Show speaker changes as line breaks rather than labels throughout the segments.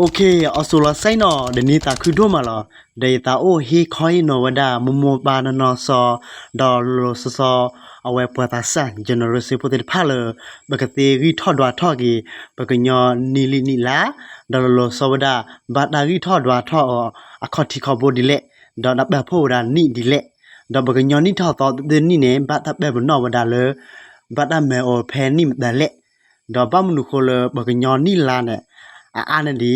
Okay, also la say no, the nita kudumala, data oh he koi no wada, mumu banana saw, dollar saw, away potasa, generously put it palo, because they retod togi, because your nili nila, dollar sawada, but I retod or a cotico body let, dot up a poda need delay, the because your nita thought the name, but that bevel no wada, but I may or penny the let, the bamunukola, because your nilane. အာနဒီ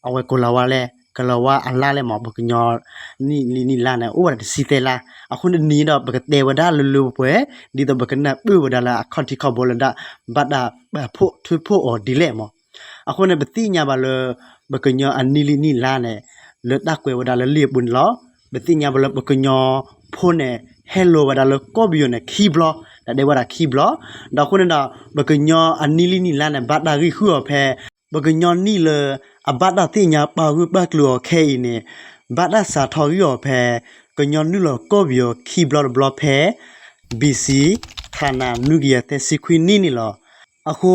အဝဲကိုလာဝါလဲကလာဝါအလားလဲမဘကညောနီလာနေဥဝရစီတဲလာအခုနီတော့ဘကတေဝဒါလူလူပွဲဒီတော့ဘကနပူဝဒါလာအခန့်တီခဘောလဒါဘတ်ဒါဖို့ထွေဖို့အော်ဒီလဲမအခုနေပတိညာပါလဘကညောအနီလီနီလာနေလွတ်တကွယ်ဝဒါလလီဘွန်လောပတိညာပါလဘကညောဖို့နေဟဲလိုဝဒါလကောဘီယိုနေခီဘလောဒါဒေဝဒါခီဘလောဒါခုနေတော့ဘကညောအနီလီနီလာနေဘတ်ဒါရီခူဖဲဘကညောနီလေအဘတ်တာတိညာပါဝဘကလောခဲနေဘတ်တာစာထော်ရောဖဲကညောနုလောကောဘီယောခီဘလော့ဘလော့ဖဲ BC ခါနာနုကရတဲ့စီခွီနီနီလောအခု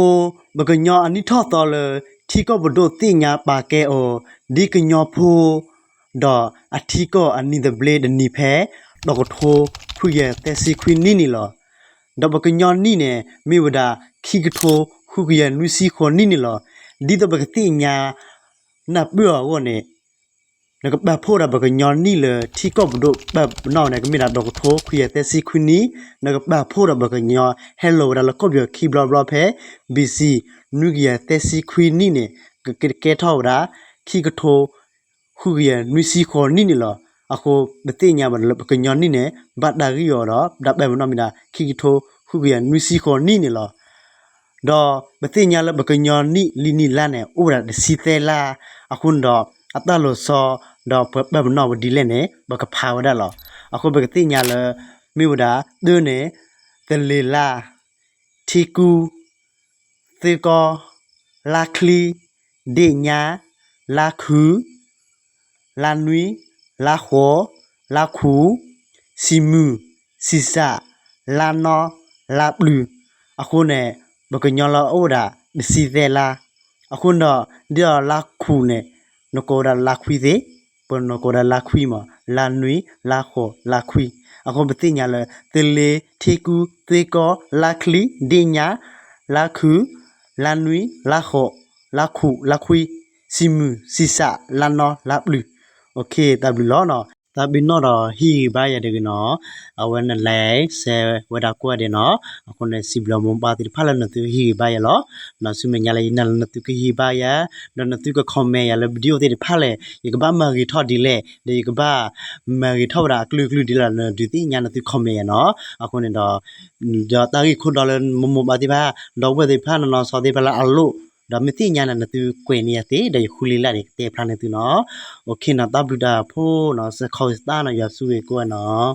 ဘကညောအနိထော့တော်လေထီကောဘဒိုတိညာပါကဲအောဒီကညောဖိုဒေါ်အထီကောအနိဒဘလေဒနီဖဲဒေါကထိုခွေရတဲ့စီခွီနီနီလောဒေါ်ဘကညောနီနေမိဝဒါခီကထိုခုကရနုစီခွန်နီနီလောဒီတော့ဘကတိညာนับเบื่อวะเนี่ยแล้วก็แบบพูดแบบก็ย้อนนี่เลยที่ก็แบบนอกเนี่ยก็มีแบบดอกโทคุยแต่ซีคุนี้แล้วก็แบบพูดแบบก็ย้อน hello แล้วก็แบบคีย์บล็อกเพย์ BC นึกอย่างแต่ซีคุนี้เนี่ยก็เกตเท่าละคีย์ก็โทคุยนุซีคนนี่นี่หรออะโคแบบที่เนี่ยแบบก็ย้อนนี่เนี่ยบัดดาริโอหรอแบบนอกมีนะคีย์ก็โทคุยนุซีคนนี่นี่หรอดอปฏิญญาลบกญอนิลินิลาเนอุระสิเตลาအခုတော့အတလို့စောတော့ဘယ်မနော်ဒီလဲနေဘကဖာဝဒါလောအခုဘကတိညာလမိဝဒါဒုနေတလေလာထီကူသေကောလာခလီဒေညာလာခူလာနွီလာခေါ်လာခူစီမူစီစာလာနော်လာဘလူအခုနဲ့ဘကညောလောအိုဒါဒီစီသေးလာအခုတော့ဒီလာခူနဲ့နကိုဒါလာခွီသေးပနကိုဒါလာခွီမလာနွီလာခေါ်လာခွီအခုပတိညာလဲတလေထီကူသေကောလာခလီဒီညာလာခူလာနွီလာခေါ်လာခူလာခွီစီမူစီစာလာနော်လာဘလူโอเคတဘလူလောနော်တဘီနော်တော့ဟီဘာရတဲ့ကနော်အဝနလဲဆဲဝဒါကွာတဲ့နော်အခုနဲ့စီဘလမွန်ပါတိဖလာနတူဟီဘာရလောနော်ဆုမညာလေးနလနတူကဟီဘာရနော်နတူကခေါမဲရလဗီဒီယိုတဲ့ဖလာရေကဘာမဂီထော်ဒီလေဒီကဘာမဂီထော်ရာကလူဒီလာနဒီတိညာနတူခေါမဲရနော်အခုနဲ့တော့ဒါတာကြီးခုဒေါ်လာမမပါတိဘာတော့ဝဲတဲ့ဖလာနော်စောတဲ့ဖလာအလို့ဒါမတိညာနတူကွေနေရတဲ့ဒါခူလီလာတဲ့ဖလာနေတူနော်โอเคနော်တဘလူဒါဖိုးနော်စခေါ်စတာနော်ရဆူရေကိုနော်